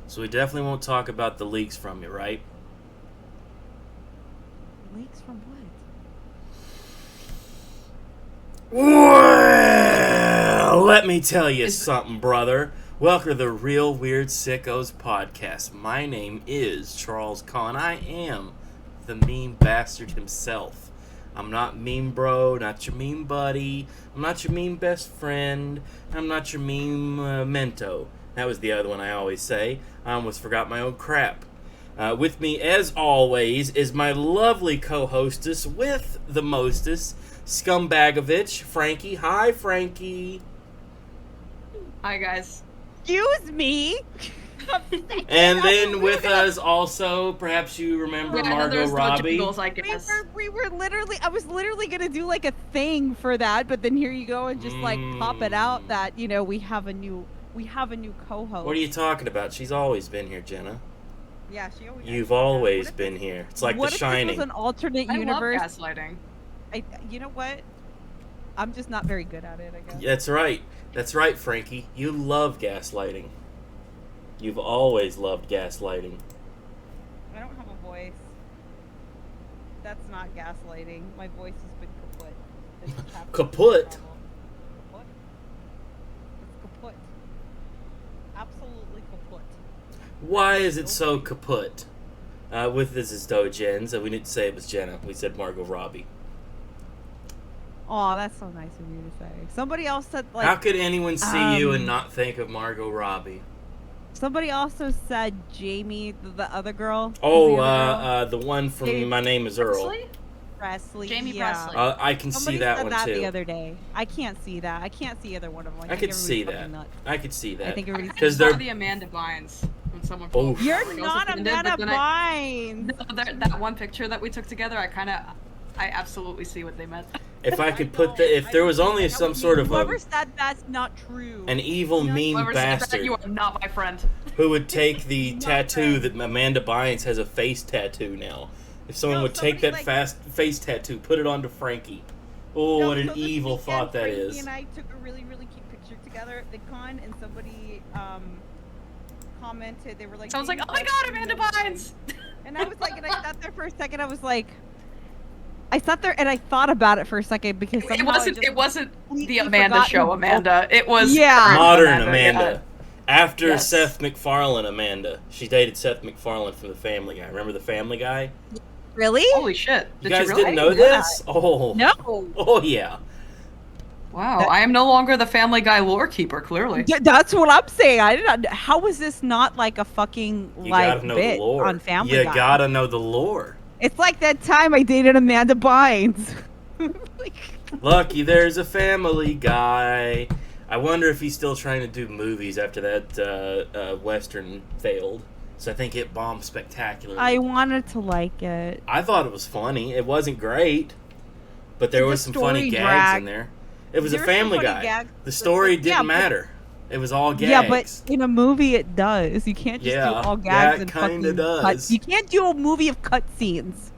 So we definitely won't talk about the leaks from you, right? Leaks from what? Well, let me tell you something, brother. Welcome to the Real Weird Sickos podcast. My name is Charles Kahn. I am the meme bastard himself. I'm not meme bro, not your meme buddy. I'm not your meme best friend. I'm not your meme mento. That was the other one I always say. I almost forgot my own crap. With me, as always, is my lovely co-hostess with the mostest, Scumbagovich, Frankie. Hi, Frankie. Hi, guys. Excuse me. And then with us also, perhaps you remember Margot Robbie. I guess. We were literally, I was literally gonna do like a thing for that, but then here you go and just like pop it out that we have a new co-host. What are you talking about? She's always been here, Jenna. Yeah, she always. You've always been here. It's like The Shining. What if this was an alternate universe? I love gaslighting. You know what? I'm just not very good at it, I guess. That's right. That's right, Frankie. You love gaslighting. You've always loved gaslighting. I don't have a voice. That's not gaslighting. My voice has been kaput. Kaput? Kaput? It's kaput. Absolutely kaput. Why is it so kaput? With this is Jen, so we didn't say it was Jenna. We said Margot Robbie. Oh, that's so nice of you to say. Somebody else said like. How could anyone see you and not think of Margot Robbie? Somebody also said Jamie, the other girl. Oh, the one from My Name Is Earl. Presley. Jamie yeah. Presley. I can Somebody see that said one that too. the other day. I can't see that. I can't see either one of them. I could see that. I could see that. I think everybody's because they're the Amanda Bynes when someone. Oh, you're not Amanda Bynes. No, that one picture that we took together, I absolutely see what they meant. If I could put if there was only some sort of whoever said that's not true. An evil mean bastard. You are not my friend. Who would take the tattoo that Amanda Bynes has a face tattoo now? If someone would take that face tattoo, put it onto Frankie. Oh, what an evil thought that is. Frankie and I took a really, really cute picture together at the con, and somebody commented. They were like, someone's like, "Oh my God, Amanda Bynes!" And I was like, and I sat there for a second. I was like, I sat there and I thought about it for a second because it wasn't the Amanda show, Amanda. It was modern Amanda. Yeah. After Seth MacFarlane Amanda. She dated Seth MacFarlane from The Family Guy. Remember The Family Guy? Really? Holy shit. You guys didn't know this? Oh. No. Oh, yeah. Wow, I am no longer the Family Guy lore keeper, clearly. That's what I'm saying. I didn't. How was this not like a fucking bit on Family Guy? You gotta know the lore. It's like that time I dated Amanda Bynes. Lucky there's a Family Guy. I wonder if he's still trying to do movies after that Western failed. So I think it bombed spectacularly. I wanted to like it. I thought it was funny. It wasn't great, but there was some funny gags in there. It was a Family Guy. The story didn't matter. It was all gags. Yeah, but in a movie it does. You can't just do all gags and kinda does. cuts. You can't do a movie of cutscenes.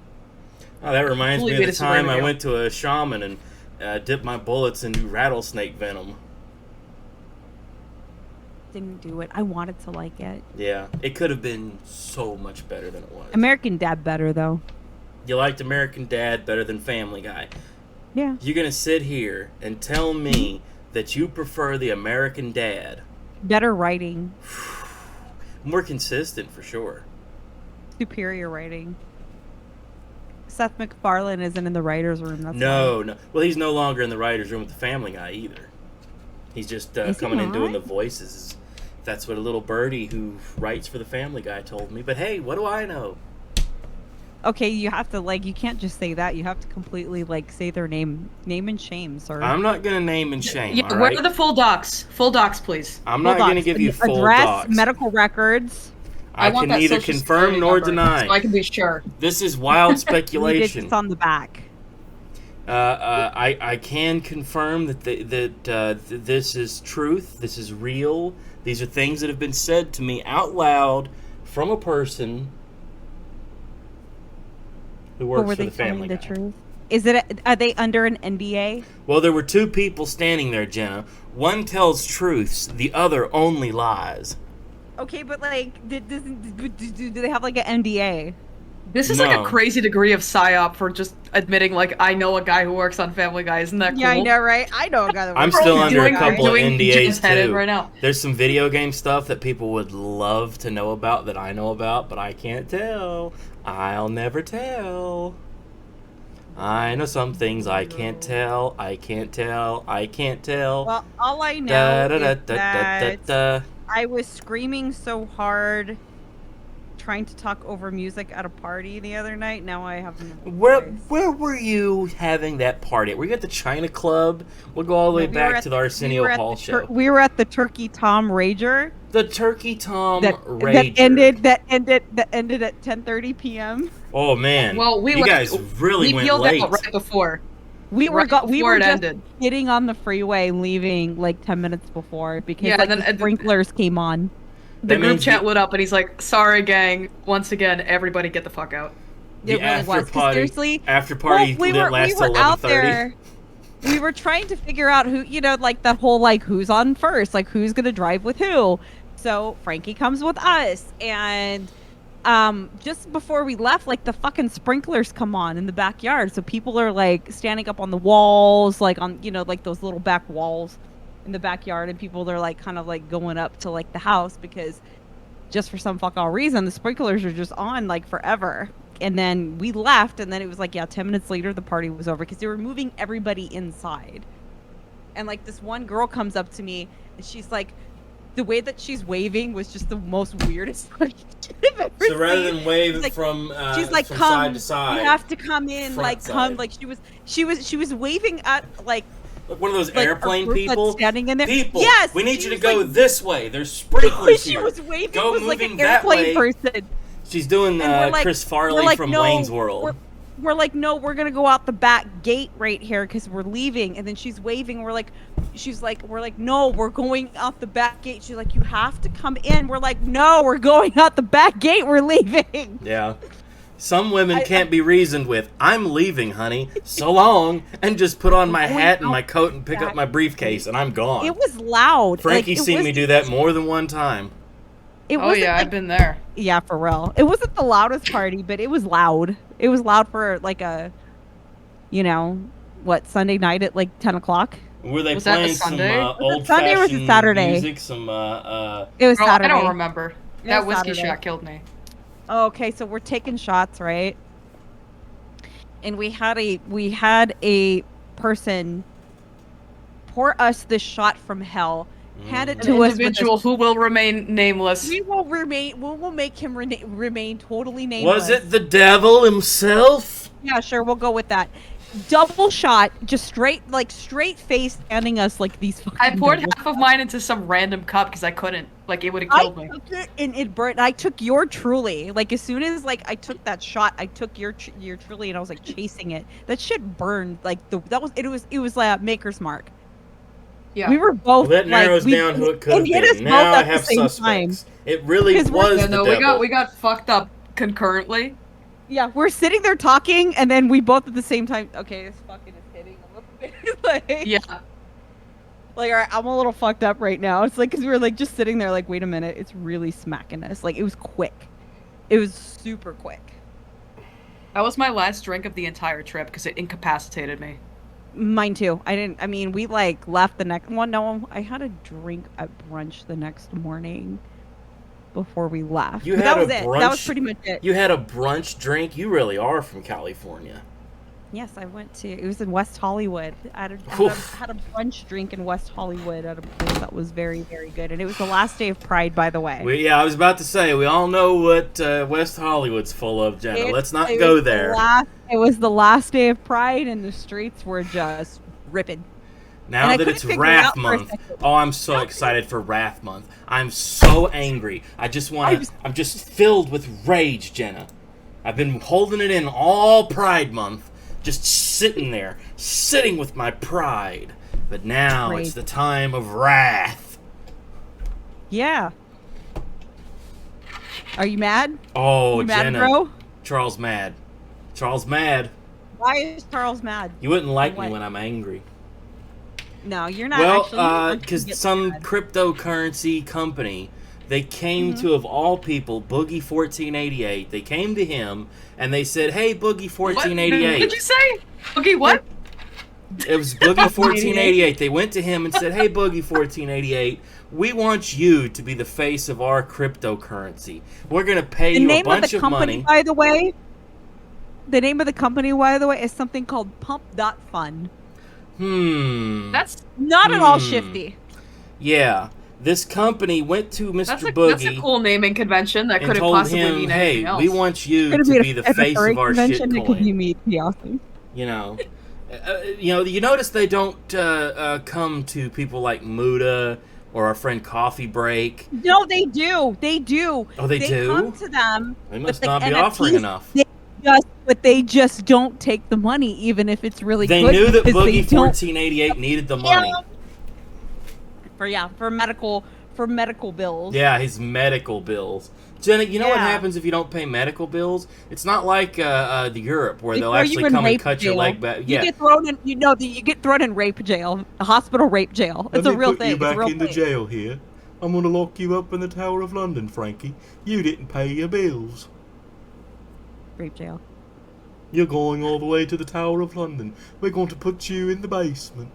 Oh, that reminds me of the time I went to a shaman and dipped my bullets into rattlesnake venom. Didn't do it. I wanted to like it. Yeah, it could have been so much better than it was. American Dad better though. You liked American Dad better than Family Guy. Yeah. You're gonna sit here and tell me that you prefer the American Dad. Better writing. More consistent for sure. Superior writing. Seth MacFarlane isn't in the writer's room. That's no. Well, he's no longer in the writer's room with the Family Guy either. He's just coming in doing the voices. That's what a little birdie who writes for the Family Guy told me. But hey, what do I know? Okay, you have to you can't just say that. You have to completely say their name and shame, sir. I'm not gonna name and shame. Yeah, where are the full docs? Full docs, please. I'm not gonna give you full docs. Address, medical records. I can neither confirm nor deny. So I can be sure. This is wild speculation. It's on the back. I can confirm that this is truth. This is real. These are things that have been said to me out loud from a person who works for the Family Guy. Truth? Are they under an NDA? Well, there were two people standing there, Jenna. One tells truths, the other only lies. Okay, but like, do they have like an NDA? This is like No. a crazy degree of psyop for just admitting, like, I know a guy who works on Family Guy. Isn't that cool? Yeah, I know, right? I know a guy that I'm works still on under a Family Guy. couple of doing NDAs Jen's head in too. right now. There's some video game stuff that people would love to know about that I know about, but I can't tell. I'll never tell. I know some things I can't tell. I can't tell. I can't tell. Well, all I know Da, da, is da, da, da, that da. I was screaming so hard trying to talk over music at a party the other night. Now I have no Where voice. were you having that party? Were you at the China Club? We'll go all the way We were back at to the Arsenio Hall show. We were at the Turkey Tom Rager The Turkey Tom that Rager. ended at 10:30 p.m. Oh man. Well, you guys really we went peeled late. out right before. We were Right we before were it just ended. getting on the freeway, leaving like 10 minutes before because Yeah, like and the then- sprinklers came on. The That group means chat lit up, and he's like, "Sorry, gang. Once again, everybody get the fuck out." The It really after was. 'Cause party. Seriously, After party we didn't were last till out 11:30. there. We were trying to figure out who, like that whole like who's on first, like who's gonna drive with who. So Frankie comes with us, and just before we left, like the fucking sprinklers come on in the backyard, so people are like standing up on the walls, like on like those little back walls in the backyard, and people are like kind of like going up to like the house because just for some fuck all reason the sprinklers are just on like forever. And then we left, and then it was like 10 minutes later the party was over because they were moving everybody inside. And like this one girl comes up to me, and she's like, the way that she's waving was just the most weirdest fucking shit I've ever So rather seen. than wave She's like- from she's like, from come, side to side, you have to come in, front like come, side. like she was waving at like like one of those like, a airplane group that's people. standing in there. People, Yes, we need she you to was, go like- this way. There's sprinklers she here. was waving Go was like moving an that airplane way. person. She's doing And we're like- Chris we're Farley like, from no, Wayne's World. We're like, no, we're gonna go out the back gate right here because we're leaving. And then she's waving. We're like, no, we're going out the back gate. She's like, you have to come in. We're like, no, we're going out the back gate. We're leaving. Yeah. Some women can't be reasoned with. I'm leaving, honey. So long. And just put on my Going hat and out my coat and pick up back my briefcase, and I'm gone. It was loud. Frankie's Like, seen me do that more than one time. It Oh wasn't yeah, like, I've been there. yeah, for real. It wasn't the loudest party, but it was loud. It was loud for like a, Sunday night at like 10 o'clock. Were they Was that a playing some Sunday? Was it old Sunday or was it fashioned Saturday? music? Some It was Bro, Saturday. I don't remember. It That was whiskey Saturday. shot killed me. Okay, so we're taking shots, right? And we had a person pour us this shot from hell, hand it An to us. with individual who will remain nameless. We will make him remain totally nameless. Was it the devil himself? Yeah, sure, we'll go with that. Double shot, just straight face, handing us like these. I fucking poured double half of mine into some random cup because I couldn't. Like, it would have killed me. took it and it burned. I took your Truly. Like as soon as like I took that shot, I took your Truly and I was like chasing it. That shit burned. Like it was like a maker's mark. Yeah. We were both. Well, that narrows like, down who it could have hit us been. both Now I at the have same suspects. time. It really 'Cause we're- was Yeah, the no, devil. we got fucked up concurrently. Yeah, we're sitting there talking, and then we both at the same time. Okay, this fucking is hitting a little bit. like, Yeah. Like, all right, I'm a little fucked up right now. It's like because we were like just sitting there, like, wait a minute, it's really smacking us. Like, it was quick. It was super quick. That was my last drink of the entire trip because it incapacitated me. Mine too. I mean, we like left the next one. No, I had a drink at brunch the next morning before we left. You But had that was a it. brunch? That was pretty much it. You had a brunch drink? You really are from California. Yes, I went to. It was in West Hollywood. I Oof. had a brunch drink in West Hollywood at a place that was very, very good, and it was the last day of Pride, by the way. I was about to say, we all know what West Hollywood's full of, Jenna. Let's not go was there. It was the last day of Pride, and the streets were just ripping. Now And I that couldn't it's figure it Wrath out for a Month. second. Oh, I'm so excited for Wrath Month. I'm so angry. I'm just filled with rage, Jenna. I've been holding it in all Pride Month. Just sitting with my pride. But now Rage. it's the time of wrath. Yeah. Are you mad? Oh, You mad, Jenna. bro? Charles mad. Charles mad. Why is Charles mad? You wouldn't like me What? when I'm angry. No, you're not Well, actually. because some cryptocurrency company They came to, of all people, Boogie 1488. They came to him and they said, "Hey, Boogie 1488." What did you say? Boogie what? It was Boogie 1488. They went to him and said, "Hey, Boogie 1488, we want you to be the face of our cryptocurrency. We're going to pay you a bunch of money." By the way, the name of the company, by the way, is something called Pump.Fun. That's not at all shifty. Yeah. This company went to Mr. Boogie. That's a cool naming convention that couldn't possibly mean anything else. We want you to be the face of our shitcoin. It could be awesome. You know, you notice they don't come to people like Muda or our friend Coffee Break. No, they do. They do. Oh, they do? They come to them. They must not be offering enough. But they just don't take the money, even if it's really good. They knew that Boogie 1488 needed the money. For medical bills. Yeah, his medical bills. Jenna, you know what happens if you don't pay medical bills? It's not like the Europe where they'll actually come and cut your leg back. You get thrown in. You get thrown in rape jail, a hospital rape jail. It's a real thing. Let me put you back into jail here. I'm gonna lock you up in the Tower of London, Frankie. You didn't pay your bills. Rape jail. You're going all the way to the Tower of London. We're going to put you in the basement.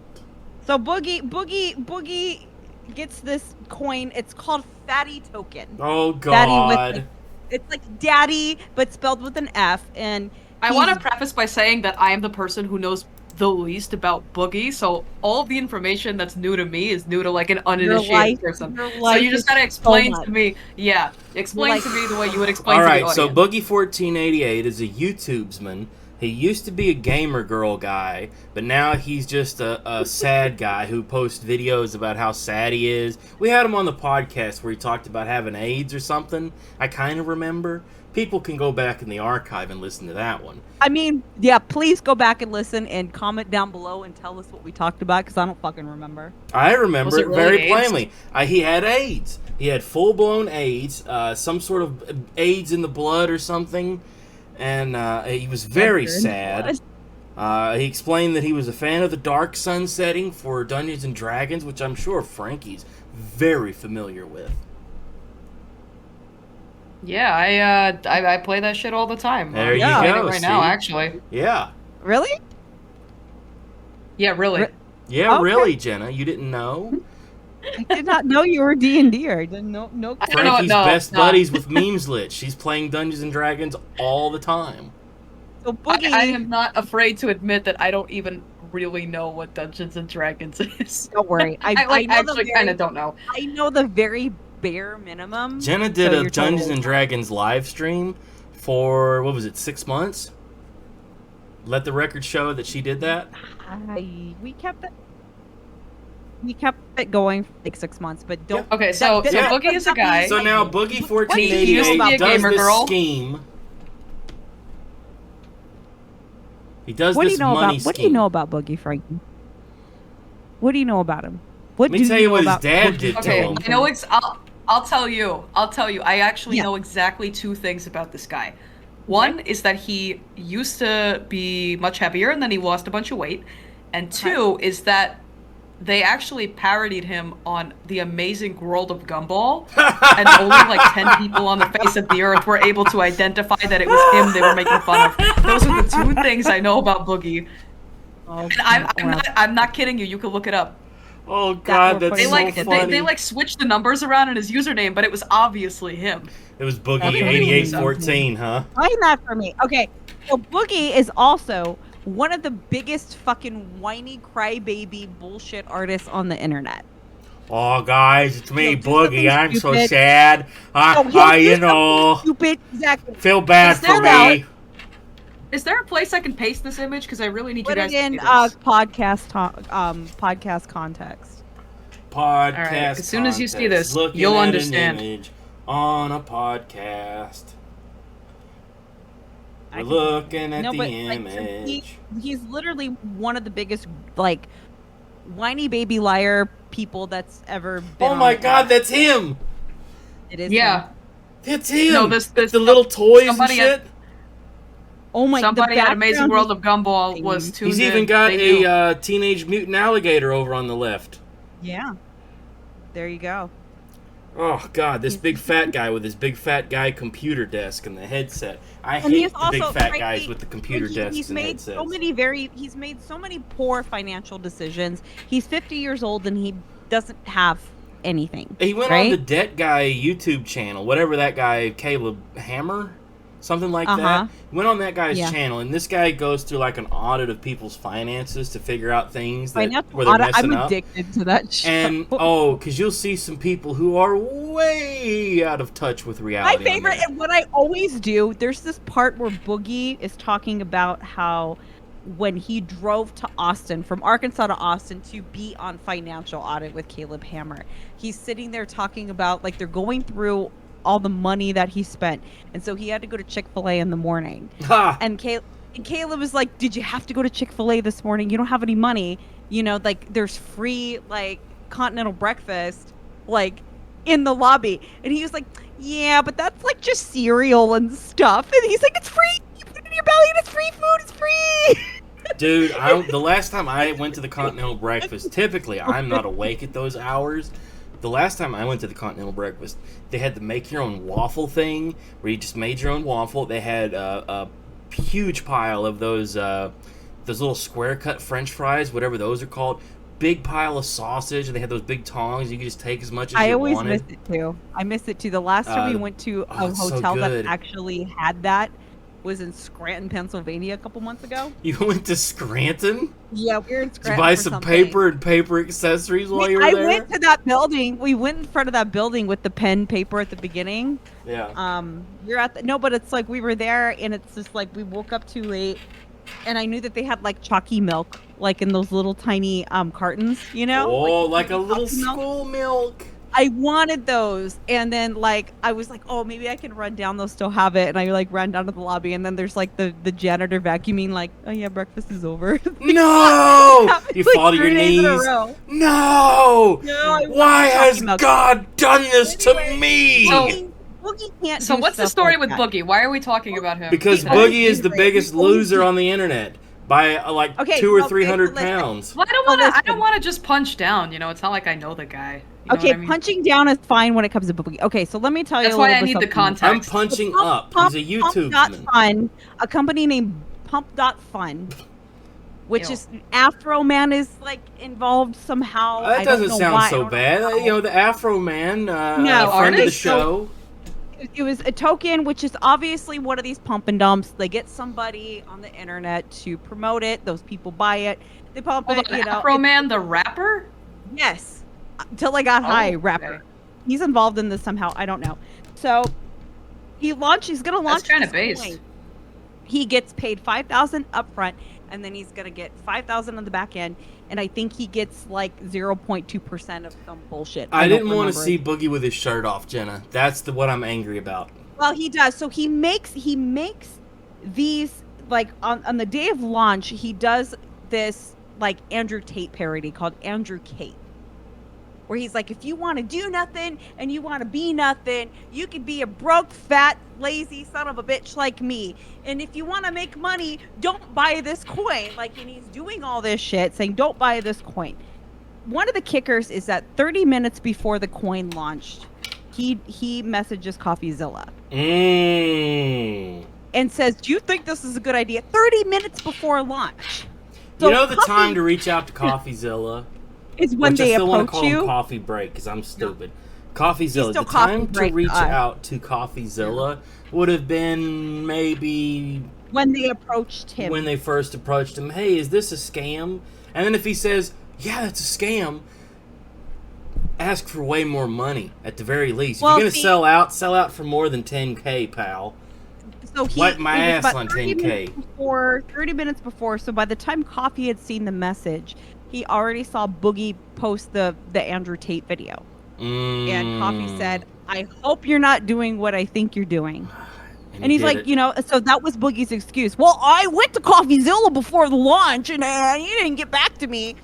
So Boogie gets this coin. It's called Fatty Token. Oh God! It's like Daddy, but spelled with an F. And I want to preface by saying that I am the person who knows the least about Boogie, so all of the information that's new to me is new to like an uninitiated person. So you just gotta explain to me. Yeah, explain to me the way you would explain to the audience. All right, so Boogie 1488 is a YouTubesman. He used to be a gamer girl guy, but now he's just a sad guy who posts videos about how sad he is. We had him on the podcast where he talked about having AIDS or something. I kind of remember. People can go back in the archive and listen to that one. I mean, yeah, please go back and listen and comment down below and tell us what we talked about, because I don't fucking remember. I remember it very plainly. He had AIDS. He had full-blown AIDS, some sort of AIDS in the blood or something. And he was very sad. He explained that he was a fan of the dark sun setting for Dungeons and Dragons, which I'm sure Frankie's very familiar with. Yeah, I play that shit all the time. There you go. Right now, actually. Yeah. Really? Yeah, really. Really, Jenna. You didn't know? I did not know you were D&D-er. I didn't know. Frankie's best buddies with Memeslit. She's playing Dungeons and Dragons all the time. So Boogie, I am not afraid to admit that I don't even really know what Dungeons and Dragons is. Don't worry. I actually kind of don't know. I know the very bare minimum. Jenna did a Dungeons and Dragons live stream for, 6 months? Let the record show that she did that? We kept it going for like 6 months, but don't. Okay, so Boogie is a guy. So now Boogie 1488 does this scheme. He does this money scheme. What do you know about Boogie, Frankie? What do you know about him? Let me tell you what his dad did to him. I know I'll tell you. I actually know exactly two things about this guy. One is that he used to be much heavier and then he lost a bunch of weight. And two is that they actually parodied him on The Amazing World of Gumball, and only like 10 people on the face of the earth were able to identify that it was him they were making fun of. Those are the two things I know about Boogie. And I'm not kidding you. You can look it up. Oh God, that's so funny. They like switched the numbers around in his username, but it was obviously him. It was Boogie 8814, huh? Find that for me. Okay, so Boogie is also one of the biggest fucking whiny crybaby bullshit artists on the internet. Oh, guys, it's me, Boogie. I'm so sad. Stupid. Exactly. Feel bad for me. Is there a place I can paste this image? Because I really need you guys to see this. podcast context. Podcast. Right. As soon as you see this, Looking you'll at understand. An image on a podcast. We're looking at the image. He's literally one of the biggest, like, whiny baby liar people that's ever been. Oh my God, that's him! It is. Yeah, him. It's him. No, this the little toys and shit. Oh my! Somebody at Amazing World of Gumball was tuned in. He's even got a Teenage Mutant Alligator over on the left. Yeah. There you go. Oh God, this big fat guy with his big fat guy computer desk and the headset. I And hate the big fat guys with the computer desks he's and made headsets. he's made so many poor financial decisions. He's 50 years old and he doesn't have anything. He went right? on the Debt Guy YouTube channel, whatever that guy, Caleb Hammer, something like that. He went on that guy's channel, and this guy goes through like an audit of people's finances to figure out things where they're messing up. I'm addicted to that show. And because you'll see some people who are way out of touch with reality. My favorite, and what I always do, there's this part where Boogie is talking about how when he drove to Austin, from Arkansas to Austin, to be on financial audit with Caleb Hammer. He's sitting there talking about, like, they're going through all the money that he spent. And so he had to go to Chick-fil-A in the morning. And Caleb is like, did you have to go to Chick-fil-A this morning? You don't have any money. You know, like, there's free, like, continental breakfast, like, in the lobby. And he was like, yeah, but that's, like, just cereal and stuff. And he's like, it's free. You put it in your belly and it's free food. It's free. Dude, the last time I went to the continental breakfast, typically I'm not awake at those hours. The last time I went to the continental breakfast, they had the make your own waffle thing where you just made your own waffle. They had a huge pile of those little square cut French fries, whatever those are called. Big pile of sausage, and they had those big tongs. You could just take as much as you wanted. I always miss it too. I miss it too. The last time we went to a hotel that actually had that was in Scranton, Pennsylvania a couple months ago. You went to Scranton? Yeah, we were in Scranton. Did you buy some paper and paper accessories while you were there? I went to that building. We went in front of that building with the pen paper at the beginning. Yeah. You're at the, no, but it's like we were there, and it's just like we woke up too late, and I knew that they had like chalky milk, like in those little tiny cartons, you know? Oh, like a little school milk. I wanted those, and then like I was like, oh, maybe I can run down. They'll still have it, and I like ran down to the lobby, and then there's like the janitor vacuuming, like, oh yeah, breakfast is over. No, you fall to your knees. No, why has God done this to me? Boogie can't. So what's the story with Boogie? Why are we talking about him? Because Boogie is the biggest loser on the internet by like 200 or 300 pounds. Well, I don't want to just punch down. You know, it's not like I know the guy. You know okay, I mean? Punching down is fine when it comes to Boogie. Okay, so let me tell you. That's why I need the context. I'm punching up. He's a YouTuber. Fun, a company named Pump.Fun, which is Afro Man is like involved somehow. That doesn't sound so bad. You know, the Afro Man, friend of the show. It was a token, which is obviously one of these pump and dumps. They get somebody on the internet to promote it. Those people buy it. They pump it. You know, Afro Man, the rapper. Yes. Until I got high, rapper. He's involved in this somehow. I don't know. So he's gonna launch. That's kind of based. He gets paid $5,000 up front, and then he's gonna get $5,000 on the back end, and I think he gets like 0.2% of some bullshit. I didn't want to see Boogie with his shirt off, Jenna. That's what I'm angry about. Well, he does. So he makes these like on the day of launch. He does this like Andrew Tate parody called Andrew Kate, where he's like, if you want to do nothing and you want to be nothing, you could be a broke, fat, lazy son of a bitch like me. And if you want to make money, don't buy this coin. Like, and he's doing all this shit saying, don't buy this coin. One of the kickers is that 30 minutes before the coin launched, he messages CoffeeZilla. And says, do you think this is a good idea? 30 minutes before launch. So you know the time to reach out to CoffeeZilla? Is when they approach you. I still want to call them Coffee Break because I'm stupid. CoffeeZilla. The time to reach out to CoffeeZilla would have been maybe when they approached him. When they first approached him, hey, is this a scam? And then if he says, yeah, it's a scam, ask for way more money at the very least. Well, if you're gonna sell out for more than 10K, pal. So wipe my ass on 10K. 30 minutes before. So by the time Coffee had seen the message, he already saw Boogie post the Andrew Tate video. And Coffee said, I hope you're not doing what I think you're doing. And he's like, you know, so that was Boogie's excuse. Well, I went to CoffeeZilla before the launch and he didn't get back to me.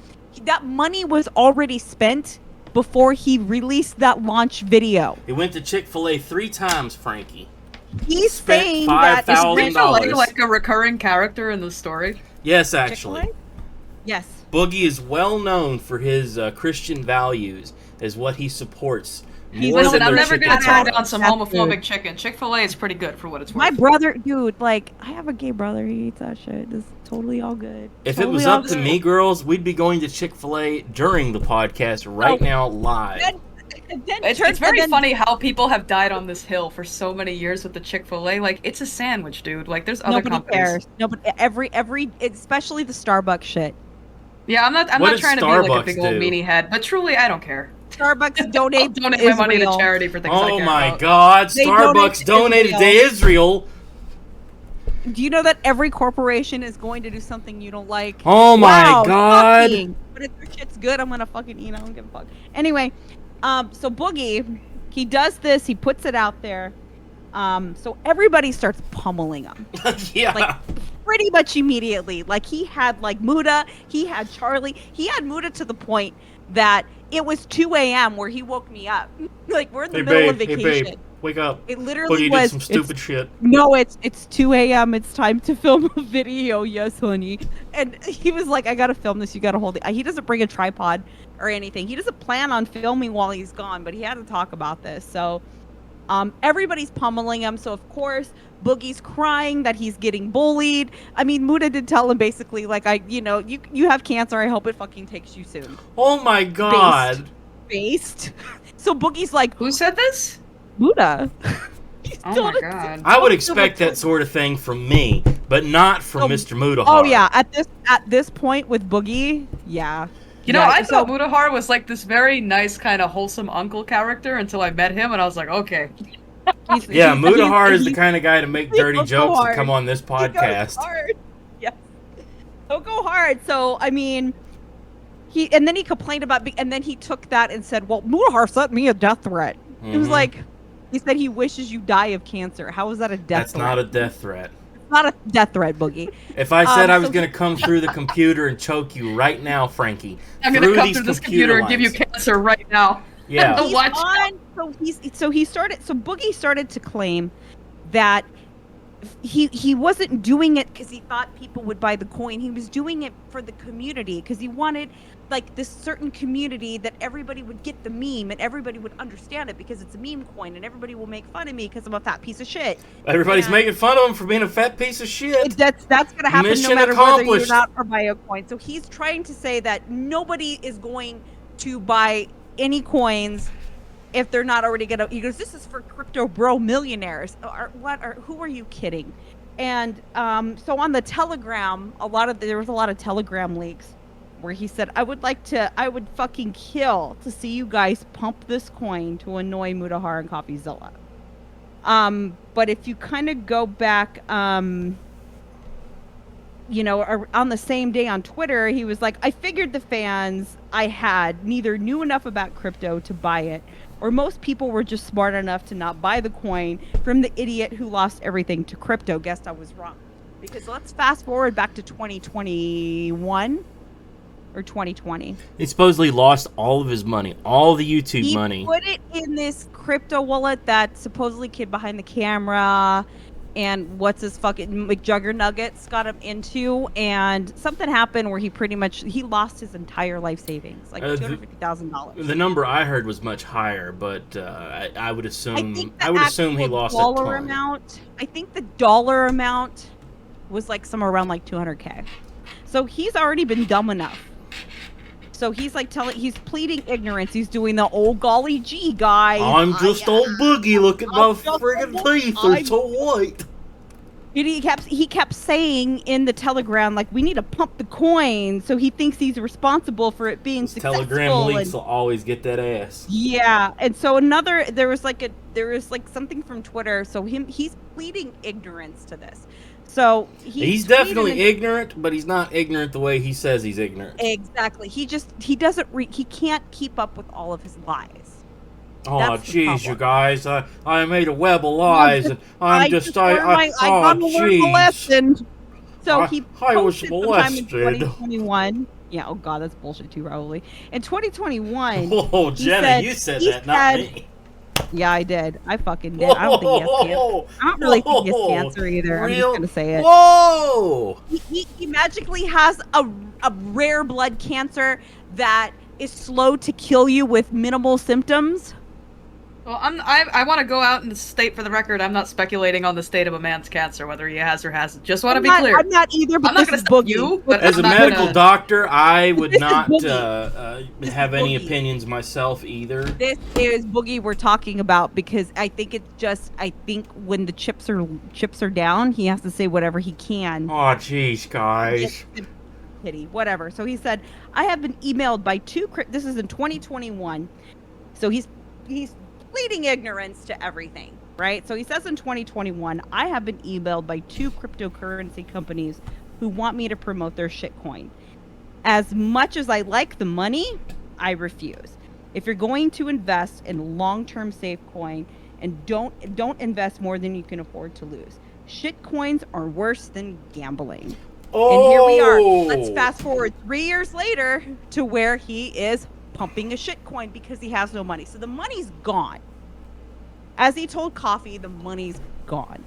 That money was already spent before he released that launch video. He went to Chick-fil-A 3 times, Frankie. He's saying that is Chick-fil-A like a recurring character in the story? Yes, actually. Chick-fil-A? Yes. Boogie is well known for his Christian values, as what he supports More Listen, than I'm their never chicken gonna turn products. down some That's homophobic good. chicken. Chick-fil-A is pretty good for what it's worth. My brother, dude, like, I have a gay brother. He eats that shit. It's totally all good. If totally it was all up to good. me, girls, we'd be going to Chick-fil-A during the podcast right now, live. It's very funny how people have died on this hill for so many years with the Chick-fil-A. Like, it's a sandwich, dude. Like, there's other Nobody companies. cares. Nobody. Every, especially the Starbucks shit. Yeah, I'm not What trying did to be like a Starbucks big old do? meanie head, but truly, I don't care. Starbucks I'll donate donate my money to Israel. charity for things I Oh care my about. God! They Starbucks donate donated to to Israel. Do you know that every corporation is going to do something you don't like? Oh my Wow, God! shocking. But if their shit's good, I'm gonna fucking eat. I don't give a fuck. Anyway, so Boogie, he does this. He puts it out there. So everybody starts pummeling him. Yeah. Like pretty much immediately. Like he had like Muda, he had Charlie, he had Muda to the point that it was 2 a.m. where he woke me up. Like we're in the middle of vacation. Hey babe, wake up. It literally Boogie was did some stupid shit. No, it's 2 a.m. It's time to film a video. Yes, honey. And he was like, I gotta film this. You gotta hold it. He doesn't bring a tripod or anything. He doesn't plan on filming while he's gone, but he had to talk about this. So everybody's pummeling him. So of course, Boogie's crying that he's getting bullied. I mean, Muda did tell him basically, like, you have cancer. I hope it fucking takes you soon. Oh my God. Based. So Boogie's like, Who said this? Muda. Oh my God. I would expect that sort of thing from me, but not from Mr. Mudahar. Oh yeah, at this point with Boogie, yeah. You know, Yeah, I thought so- Mudahar was like this very nice kind of wholesome uncle character until I met him, and I was like, okay. Yeah, Mudahar is the he's- kind of guy to make he dirty goes so jokes and hard. come on this He goes podcast. hard. Yes. He'll go hard. So I mean, and then he complained about, and then he took that and said, "Well, Mudahar sent me a death threat." It was Mhm. like, he said he wishes you die of cancer. How is that a death That's threat? not a death threat. It's not a death threat, Boogie. If I said I was so going to come through the computer and choke you right now, Frankie, I'm gonna come these through this computer and give you lines. cancer right now. Yeah. He's Watch on, so Boogie started to claim that he wasn't doing it because he thought people would buy the coin. He was doing it for the community because he wanted like this certain community that everybody would get the meme and everybody would understand it because it's a meme coin and everybody will make fun of me because I'm a fat piece of shit. Everybody's And making fun of him for being a fat piece of shit. that's gonna happen Mission no matter whether you're accomplished. not or buy a coin. So he's trying to say that nobody is going to buy any coins if they're not already gonna. He goes, this is for crypto bro millionaires. Who are you kidding? And so on the Telegram, there was a lot of Telegram leaks where he said, I would fucking kill to see you guys pump this coin to annoy Mudahar and CoffeeZilla. But if you kind of go back, on the same day on Twitter, he was like, I figured the fans I had neither knew enough about crypto to buy it, or most people were just smart enough to not buy the coin from the idiot who lost everything to crypto. Guessed I was wrong. Because let's fast forward back to 2021 or 2020. He supposedly lost all of his money, all the YouTube money. He put it in this crypto wallet that supposedly kid behind the camera and what's his fucking McJuggernuggets got him into, and something happened where he lost his entire life savings, like $250,000. The number I heard was much higher, but I would assume he actual lost dollar a ton. amount. I think the dollar amount was like somewhere around like 200K. So he's already been dumb enough. So he's like he's pleading ignorance. He's doing the old golly gee, guys. I'm just old Boogie. Look at my I'm just friggin' old teeth. They're so white. He kept saying in the Telegram, like, we need to pump the coin. So he thinks he's responsible for it being successful. Telegram leaks will always get that ass. Yeah, and so there was something from Twitter. So he's pleading ignorance to this. So he's definitely ignorant, but he's not ignorant the way he says he's ignorant. Exactly. He can't keep up with all of his lies. Oh, That's the jeez, problem. you guys! I made a web of lies, and I got to learn my lesson. So he I was posted sometime in molested. 2021. Yeah. Oh God, that's bullshit too, probably. In 2021. Oh, Jenna, you said that, not me. Yeah, I did. I fucking did. I don't think he has cancer. I don't really think he has cancer either. I'm just gonna say it. Whoa! He magically has a rare blood cancer that is slow to kill you with minimal symptoms. Well, I want to go out and state for the record, I'm not speculating on the state of a man's cancer, whether he has or hasn't. Just want to be clear. I'm not either, but I'm not this going is to stop Boogie. you, but As a I'm not medical gonna... doctor, I would This is not Boogie. have any Boogie. opinions myself either. This is Boogie we're talking about because I think when the chips are down, he has to say whatever he can. Oh, jeez, guys. Pity, whatever. So he said, I have been emailed by this is in 2021. So he's pleading ignorance to everything, right? So he says in 2021, I have been emailed by 2 cryptocurrency companies who want me to promote their shitcoin. As much as I like the money, I refuse. If you're going to invest in long-term safe coin, and don't invest more than you can afford to lose. Shitcoins are worse than gambling. Oh. And here we are. Let's fast forward 3 years later to where he is pumping a shitcoin because he has no money. So the money's gone. As he told Coffee, the money's gone.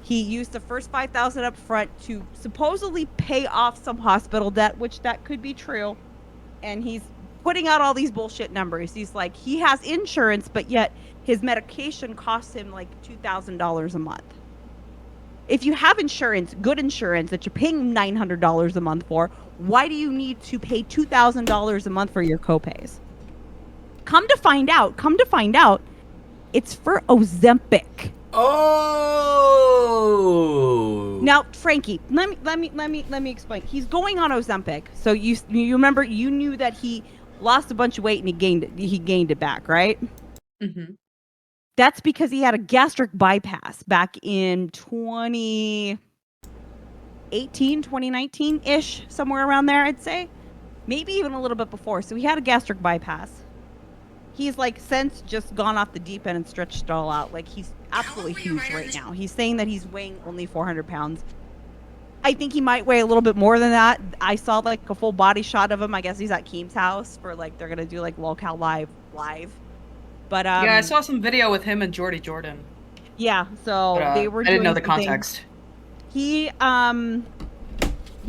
He used the first $5,000 up front to supposedly pay off some hospital debt, which that could be true. And he's putting out all these bullshit numbers. He's like, he has insurance, but yet his medication costs him like $2,000 a month. If you have insurance, good insurance that you're paying $900 a month for, why do you need to pay $2,000 a month for your copays? Come to find out, it's for Ozempic. Oh. Now, Frankie, let me explain. He's going on Ozempic. So you remember, you knew that he lost a bunch of weight and he gained it back, right? Mm-hmm. That's because he had a gastric bypass back in 2018, 2019-ish, somewhere around there, I'd say. Maybe even a little bit before. So he had a gastric bypass. He's like since just gone off the deep end and stretched it all out. Like he's absolutely huge right now. He's saying that he's weighing only 400 pounds. I think he might weigh a little bit more than that. I saw like a full body shot of him. I guess he's at Keem's house for like, they're going to do like Locale Live. But yeah, I saw some video with him and Jordy Jordan. Yeah, so they were. I didn't know the context. He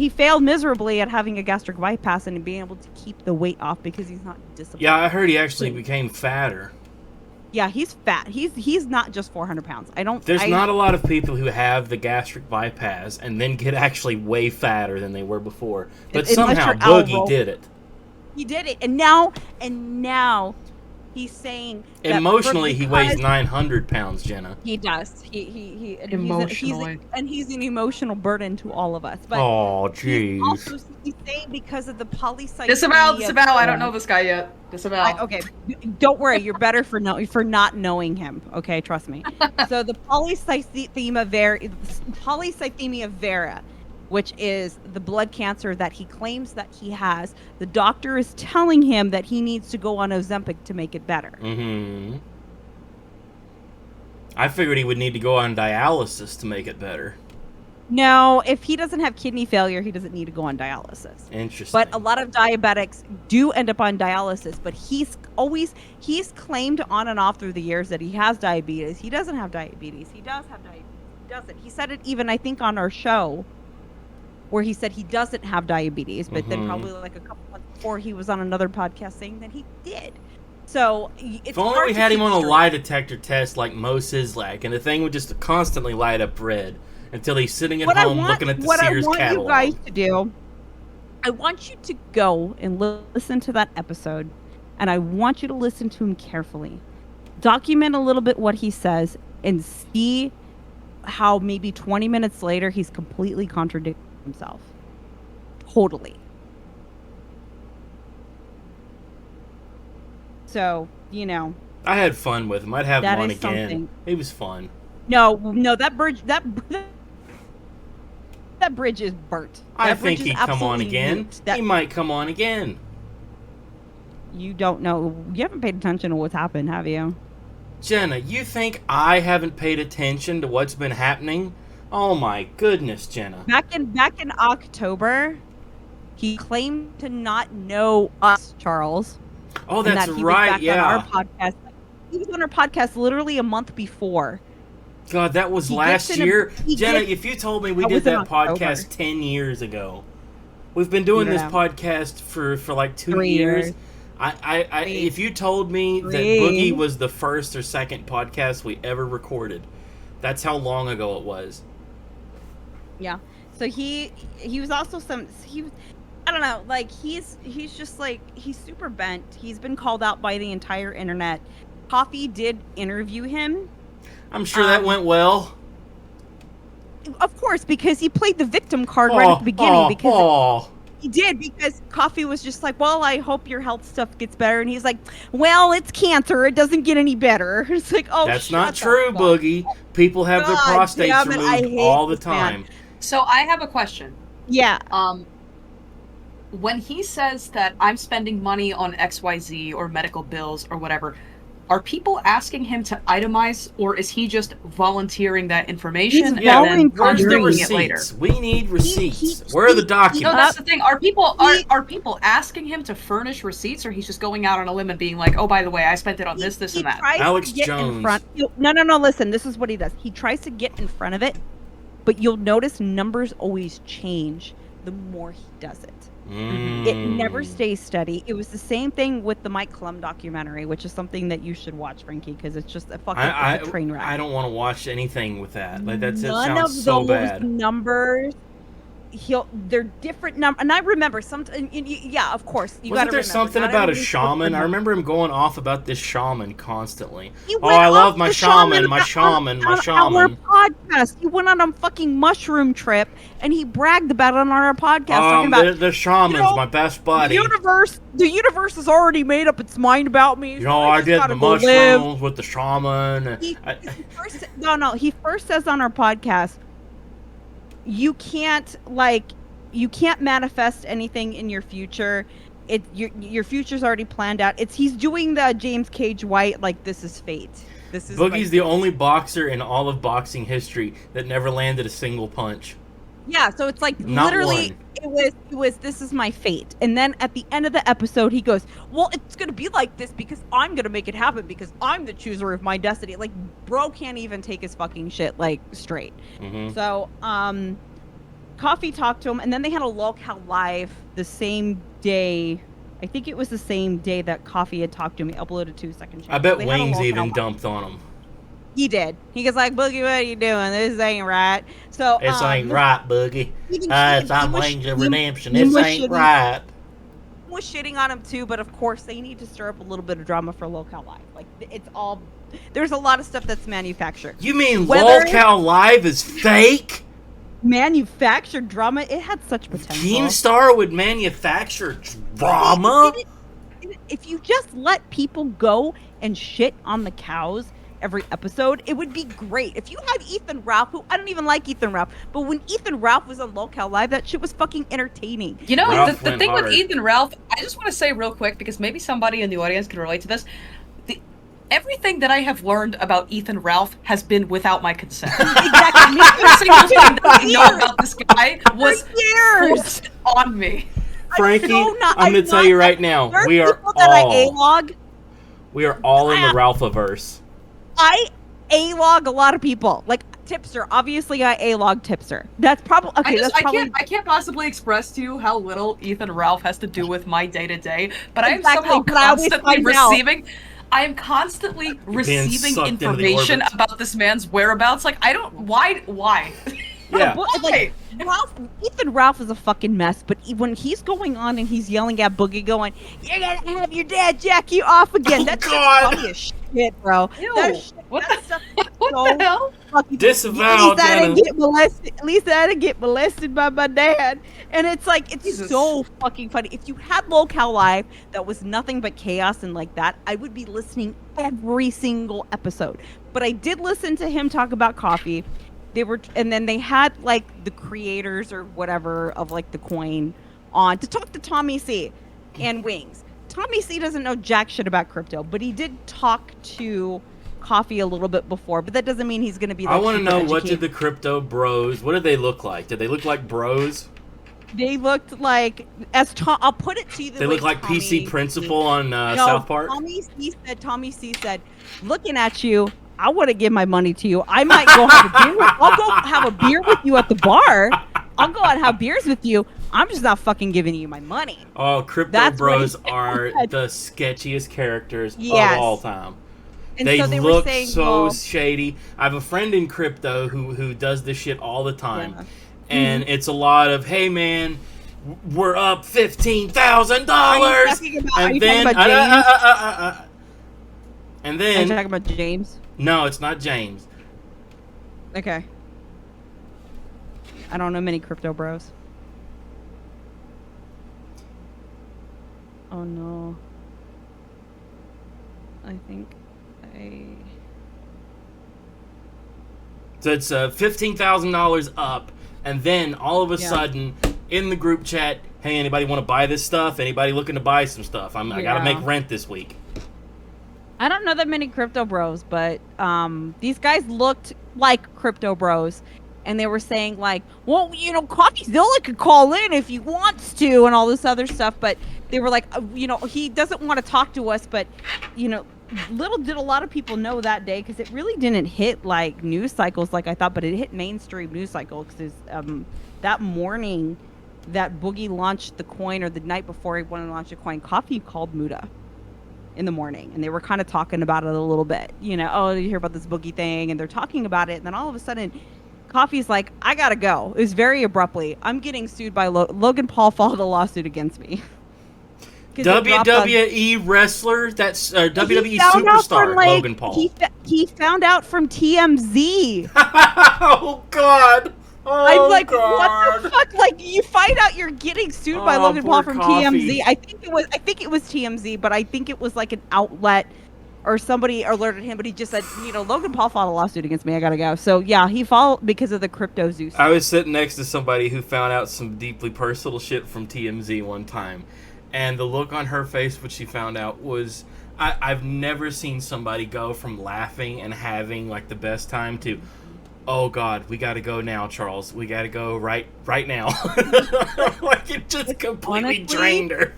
failed miserably at having a gastric bypass and being able to keep the weight off because he's not disciplined. Yeah, I heard he actually became fatter. Yeah, he's fat. He's not just 400 pounds. There's not a lot of people who have the gastric bypass and then get actually way fatter than they were before. But somehow Boogie did it. He did it, and now he's saying that emotionally he weighs 900 pounds, Jenna. He does. He Emotionally. he's an emotional burden to all of us. But oh, jeez. He's saying because of the polycythemia. Disavow. I don't know this guy yet. Disavow. Okay, don't worry. You're better for not knowing him. Okay, trust me. So the polycythemia vera, which is the blood cancer that he claims that he has, the doctor is telling him that he needs to go on Ozempic to make it better. Mm-hmm. I figured he would need to go on dialysis to make it better. No, if he doesn't have kidney failure, he doesn't need to go on dialysis. Interesting. But a lot of diabetics do end up on dialysis, but he's claimed on and off through the years that he has diabetes. He doesn't have diabetes. He does have diabetes. He doesn't. He said it even, I think, on our show, where he said he doesn't have diabetes, but then probably like a couple months before he was on another podcast saying that he did. So it's if only we had him on a lie detector test like Mo Sizlak, and the thing would just constantly light up red until he's sitting at home looking at the Sears catalog. What I want you guys to do, I want you to go and listen to that episode, and I want you to listen to him carefully. Document a little bit what he says, and see how maybe 20 minutes later he's completely contradicting himself. Totally. So, I had fun with him. I'd have him on again. Something. He was fun. No, that bridge is burnt. I think he'd come on again. He might come on again. You don't know. You haven't paid attention to what's happened, have you? Jenna, you think I haven't paid attention to what's been happening? Oh my goodness, Jenna. Back in October, he claimed to not know us, Charles. Oh, that's right. Yeah. On our podcast. He was on our podcast literally a month before. God, that was last year. Jenna, if you told me we did that podcast 10 years ago. We've been doing this podcast for like 2 years. If you told me that Boogie was the first or second podcast we ever recorded, that's how long ago it was. Yeah. So he was also I don't know, like he's just like, he's super bent. He's been called out by the entire internet. Coffee did interview him. I'm sure that went well. Of course, because he played the victim card right at the beginning. Because he did, because Coffee was just like, well, I hope your health stuff gets better. And he's like, well, it's cancer. It doesn't get any better. It's like, oh, that's not true, Boogie. People have their prostates removed all the time. So I have a question. Yeah. When he says that I'm spending money on XYZ or medical bills or whatever, are people asking him to itemize, or is he just volunteering that information and then contradicting it later? We need receipts. Where are the documents? No, that's the thing. Are people asking him to furnish receipts, or he's just going out on a limb and being like, oh, by the way, I spent it on this, and that? Alex Jones. No, listen, this is what he does. He tries to get in front of it, but you'll notice numbers always change the more he does it. It never stays steady. It was the same thing with the Mike Klum documentary, which is something that you should watch, Frankie, because it's just a fucking train wreck. I don't want to watch anything with that. Like that None sounds so bad. Numbers. They're different numbers, and I remember yeah, of course. Wasn't there something about a shaman? I remember him going off about this shaman constantly. I love my shaman, my shaman. Our podcast. He went on a fucking mushroom trip, and he bragged about it on our podcast. Talking about the shaman's my best buddy. The universe has already made up its mind about me. I did the mushrooms with the shaman. He first says on our podcast, you can't manifest anything in your future. Your future's already planned out. He's doing the James Cage White, like, this is fate. This is Boogie's the only boxer in all of boxing history that never landed a single punch. Yeah, so it's like Not literally one. it was this is my fate. And then at the end of the episode he goes, well, it's gonna be like this because I'm gonna make it happen because I'm the chooser of my destiny. Like, bro can't even take his fucking shit like straight. So Coffee talked to him, and then they had a locale live the same day. I think it was the same day that Coffee had talked to him. He uploaded 2 second channels. I bet Wings even dumped on him. He did. He goes like, Boogie, what are you doing? This ain't right. So this ain't right, Boogie. I'm Wings of Redemption. This ain't right. Was shitting on him too, but of course they need to stir up a little bit of drama for Locale Live. Like, it's all, there's a lot of stuff that's manufactured. You mean Locale Live is fake? Manufactured drama? It had such potential. Keemstar would manufacture drama? If you just let people go and shit on the cows every episode, it would be great. If you had Ethan Ralph, who I don't even like Ethan Ralph, but when Ethan Ralph was on Locale Live, that shit was fucking entertaining. You know, the thing with Ethan Ralph, I just want to say real quick, because maybe somebody in the audience can relate to this. Everything that I have learned about Ethan Ralph has been without my consent. Exactly. Every single thing that I know about this guy was forced on me. Frankie, I'm going to tell you right now, we are all in the Ralphiverse. I A-log a lot of people. Like, Tipster. Obviously, I A-log Tipster. That's probably... Okay, I can't possibly express to you how little Ethan Ralph has to do with my day-to-day, but I am somehow constantly receiving... I am constantly receiving information about this man's whereabouts. Like, I don't... Why? Yeah. Like, Ethan Ralph is a fucking mess, but when he's going on and he's yelling at Boogie going, you're gonna have your dad jack you off again. That's funny as shit, bro. Ew. What the hell? Disavowed. At least I didn't get molested by my dad. And it's like, it's so fucking funny. If you had Locale Live that was nothing but chaos and like that, I would be listening every single episode. But I did listen to him talk about coffee. And then they had like the creators or whatever of like the coin on to talk to Tommy C and Wings. Tommy C doesn't know jack shit about crypto, but he did talk to Coffee a little bit before, but that doesn't mean he's going to be like, I want to know, what did the crypto bros, what did they look like? Did they look like bros? They looked like, I'll put it to you. They look like PC Principal on South Park? Tommy C said, looking at you, I want to give my money to you. I might go have a beer I'll go have a beer with you at the bar. I'll go out and have beers with you. I'm just not fucking giving you my money. Oh, crypto That's what bros he are said. the sketchiest characters Yes. of all time. And They so they were look saying, so well, shady. I have a friend in crypto who does this shit all the time. Yeah. And it's a lot of, hey man, we're up $15,000. Are you talking about James? And Are you then talking about James? no, it's not James. Okay. I don't know many crypto bros. Oh no. I think So it's $15,000 up, and then all of a Yeah. sudden in the group chat, hey, anybody want to buy this stuff? Anybody looking to buy some stuff? I gotta Yeah. make rent this week. I don't know that many crypto bros, but these guys looked like crypto bros, and they were saying like, well, you know, Coffee Zilla could call in if he wants to, and all this other stuff. But they were like, you know, he doesn't want to talk to us, but you know, little did a lot of people know that day, because it really didn't hit like news cycles like I thought, but it hit mainstream news cycles because that morning that Boogie launched the coin, or the night before he wanted to launch the coin, Coffee called Muda in the morning, and they were kind of talking about it a little bit, you know, oh, did you hear about this Boogie thing? And they're talking about it, and then all of a sudden Coffee's like, I gotta go. It was very abruptly. I'm getting sued by Logan Paul filed a lawsuit against me. 'Cause they dropped on- WWE wrestler, that's WWE He found out superstar from, like, Logan Paul. He found out from TMZ. Oh God! Oh, I'm like, God. what the fuck? Like, you find out you're getting sued by Oh, Logan Paul poor from Coffee. TMZ. I think it was TMZ, but I think it was like an outlet or somebody alerted him. But he just said, you know, Logan Paul filed a lawsuit against me. I gotta go. So yeah, he filed because of the crypto Zeus. I was sitting next to somebody who found out some deeply personal shit from TMZ one time, and the look on her face when she found out was, I've never seen somebody go from laughing and having like the best time to, oh God, we gotta go now, Charles. We gotta go right now. Like it just completely Honestly, drained her.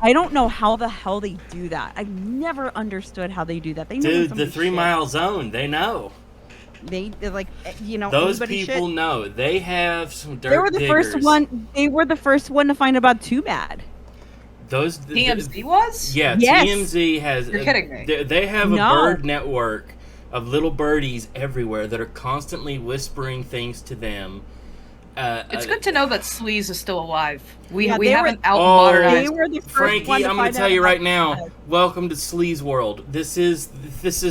I don't know how the hell they do that. I've never understood how they do that. They know when Dude, the somebody's 3 shit. Mile Zone, they know. They're like, you know, Those anybody people shit. know. They have some dirt They were the diggers. first one. They were the first one to find about Too Bad. Those TMZ was? Yeah, Yes. TMZ has. You're kidding me. They have a No. bird network of little birdies everywhere that are constantly whispering things to them. It's good to know that Sleaze is still alive. We Yeah, we they haven't were- out Oh, modernized. They were the first Frankie, one to I'm going find to tell out you about right Too now. Bad. Welcome to Sleaze World. This is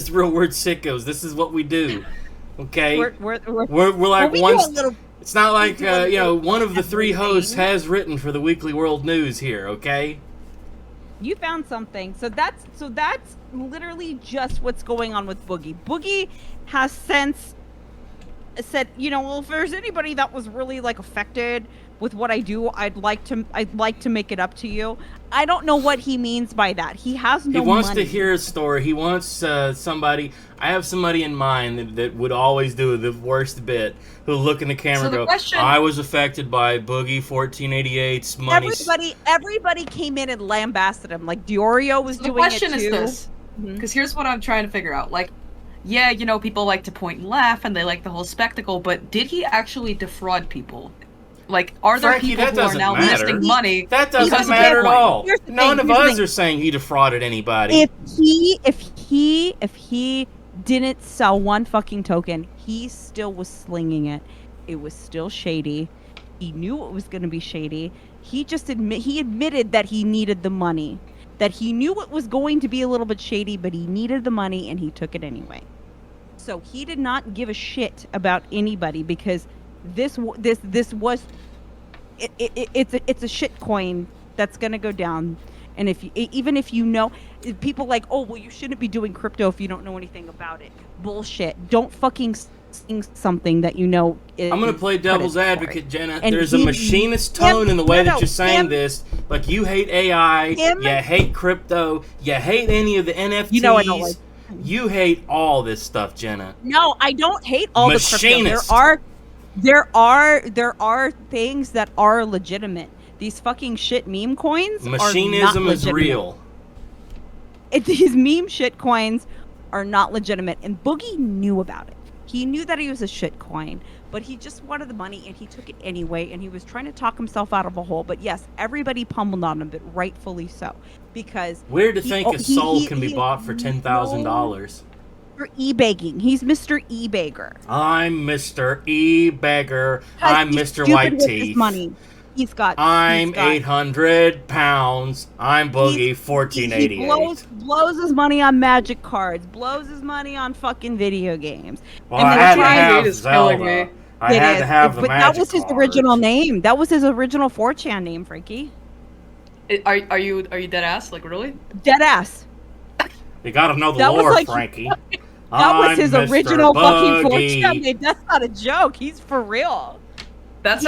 Real Word Sickos. This is what we do. Okay, We're like we one. do a little. It's not like do a you know, little one of the three hosts everything. has written for the Weekly World News here. Okay. You found something. So that's literally just what's going on with Boogie. Boogie has since said, you know, well, if there's anybody that was really like affected with what I do, I'd like to make it up to you. I don't know what he means by that. He has no He wants money. to hear a story. He wants somebody. I have somebody in mind that would always do the worst bit. Who'll look in the camera So and the go, question- "I was affected by Boogie 1488's money." Everybody came in and lambasted him. Like Diorio was So the doing it question too. is this, Mhm. because here's what I'm trying to figure out. Like, yeah, you know, people like to point and laugh, and they like the whole spectacle, but did he actually defraud people? Like, are there Frankie, people that who are doesn't now matter. losing money? That because doesn't of matter at Bitcoin? all. Here's the None thing, of here's the us thing. are saying he defrauded anybody. If he didn't sell one fucking token, he still was slinging it. It was still shady. He knew it was going to be shady. He just admitted that he needed the money. That he knew it was going to be a little bit shady, but he needed the money and he took it anyway. So he did not give a shit about anybody, because this was it's a shit coin that's going to go down. And even if you know, people like, oh, well, you shouldn't be doing crypto if you don't know anything about it. Bullshit. Don't fucking sing something that you know is I'm going to play devil's predatory. advocate, Jenna. And There's a he- machinist tone in the way no, that you're saying him- this. Like, you hate AI, him- you hate crypto, you hate any of the NFTs. You know I don't like- You hate all this stuff, Jenna. No, I don't hate all Machinist. the crypto. There are things that are legitimate. These fucking shit meme coins are not Machinism is legitimate. real. These meme shit coins are not legitimate, and Boogie knew about it. He knew that he was a shitcoin, but he just wanted the money, and he took it anyway, and he was trying to talk himself out of a hole. But yes, everybody pummeled on him, but rightfully so, because Weird to think a soul can be bought for $10,000. For e-begging. He's Mr. E-beggar. I'm Mr. E-beggar. I'm Mr. White Teeth. Money. I'm 800 pounds. I'm Boogie 1488. He blows his money on magic cards. Blows his money on fucking video games. Well, I had to have Zelda. I had to have the magic cards. That was his original name. That was his original 4chan name, Frankie. Are you dead ass? Like, really? Dead ass. You gotta know the lore, Frankie. That was his original fucking Boogie. 4chan name. That's not a joke. He's for real. That's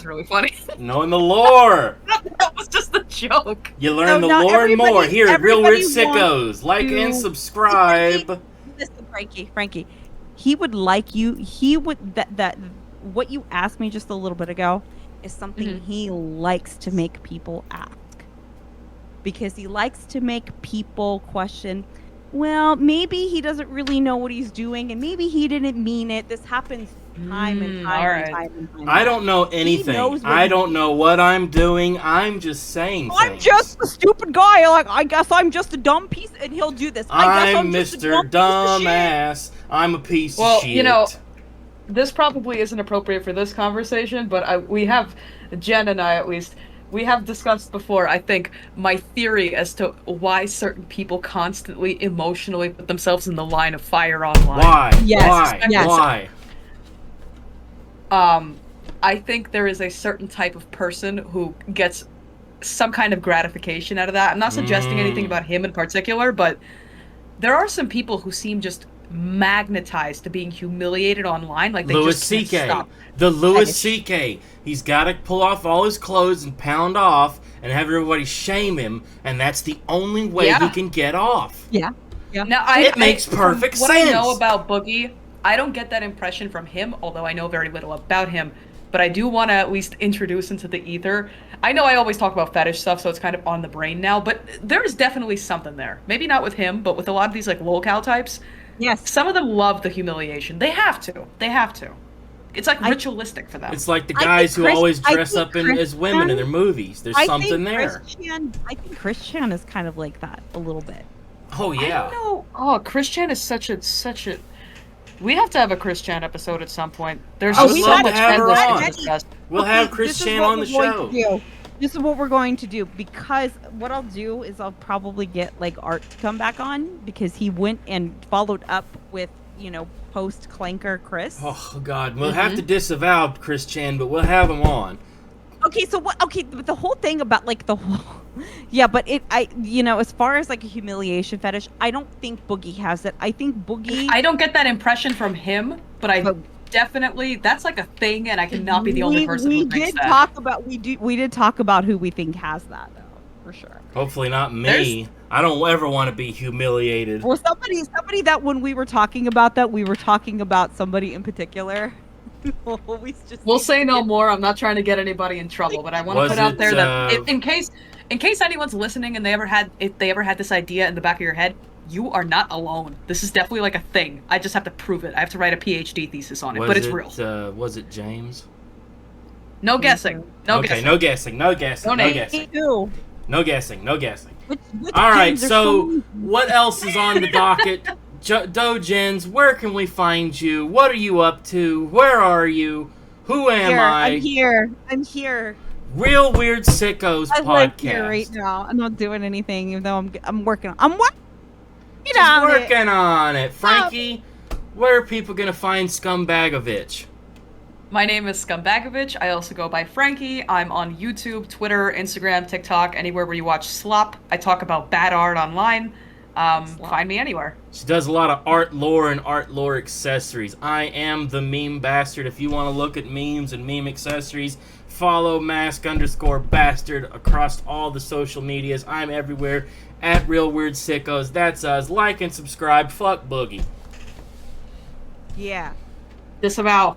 really funny. Knowing the lore. That was just a joke. You learn the lore and more here at Real Weird Sickos. Like and subscribe. Listen, Frankie. He would like you. He would that what you asked me just a little bit ago is something he likes to make people ask. Because he likes to make people question, well, maybe he doesn't really know what he's doing, and maybe he didn't mean it. This happens time and time. I don't know anything. I don't know what I'm doing. I'm just saying things. I'm just a stupid guy. Like, I guess I'm just a dumb piece, and he'll do this. I'm Mr. Dumbass. I'm a piece of shit. Well, you know, this probably isn't appropriate for this conversation, but we have, Jen and I at least, we have discussed before, I think, my theory as to why certain people constantly emotionally put themselves in the line of fire online. Why? Yes. Why? I think there is a certain type of person who gets some kind of gratification out of that. I'm not suggesting anything about him in particular, but there are some people who seem just magnetized to being humiliated online. Like, they just can't stop. The Louis C.K. He's got to pull off all his clothes and pound off and have everybody shame him, and that's the only way he can get off. Yeah. Now, it makes perfect sense. What I know about Boogie, I don't get that impression from him, although I know very little about him. But I do want to at least introduce into the ether. I know I always talk about fetish stuff, so it's kind of on the brain now, but there is definitely something there. Maybe not with him, but with a lot of these, like, lolcow types. Yes. Some of them love the humiliation. They have to. It's like ritualistic for them. It's like the guys who always dress up as women in their movies. There's something there. I think Chris Chan is kind of like that a little bit. Oh yeah. I don't know. Oh, Chris Chan is such a. We have to have a Chris Chan episode at some point. There's so much endless to discuss. We'll have Chris Chan on the show. This is what we're going to do, because what I'll do is I'll probably get, like, Art to come back on, because he went and followed up with, post Clanker Chris. Oh God, we'll have to disavow Chris Chan, but we'll have him on. Okay, so what? Okay, but the whole thing about, like, the whole, yeah, but as far as, like, a humiliation fetish, I don't think Boogie has it. I think Boogie. I don't get that impression from him, but definitely, that's like a thing, and I cannot be the only person who thinks that. We did talk about who we think has that, though, for sure. Hopefully not me. I don't ever want to be humiliated. Well, somebody that when we were talking about that, we were talking about somebody in particular. We'll say no more. I'm not trying to get anybody in trouble, but I want to put out there that in case anyone's listening and if they ever had this idea in the back of your head, you are not alone. This is definitely like a thing. I just have to prove it. I have to write a PhD thesis on it, but it's real. Was it James? No guessing. No guessing. No guessing. No guessing. No guessing. No guessing. No guessing. Which all right. So what else is on the docket? Dojens, where can we find you? What are you up to? Where are you? Who am I? I'm here. Real Weird Sickos podcast. live here right now. I'm not doing anything, even though I'm working. I'm working on it. Frankie, where are people gonna find Scumbagovich? My name is Scumbagovich. I also go by Frankie. I'm on YouTube, Twitter, Instagram, TikTok, anywhere where you watch slop. I talk about bad art online. Find me anywhere. She does a lot of art lore and art lore accessories. I am the meme bastard. If you want to look at memes and meme accessories, follow mask_bastard across all the social medias. I'm everywhere at Real Weird Sickos. That's us. Like and subscribe. Fuck Boogie. Yeah. Disavow.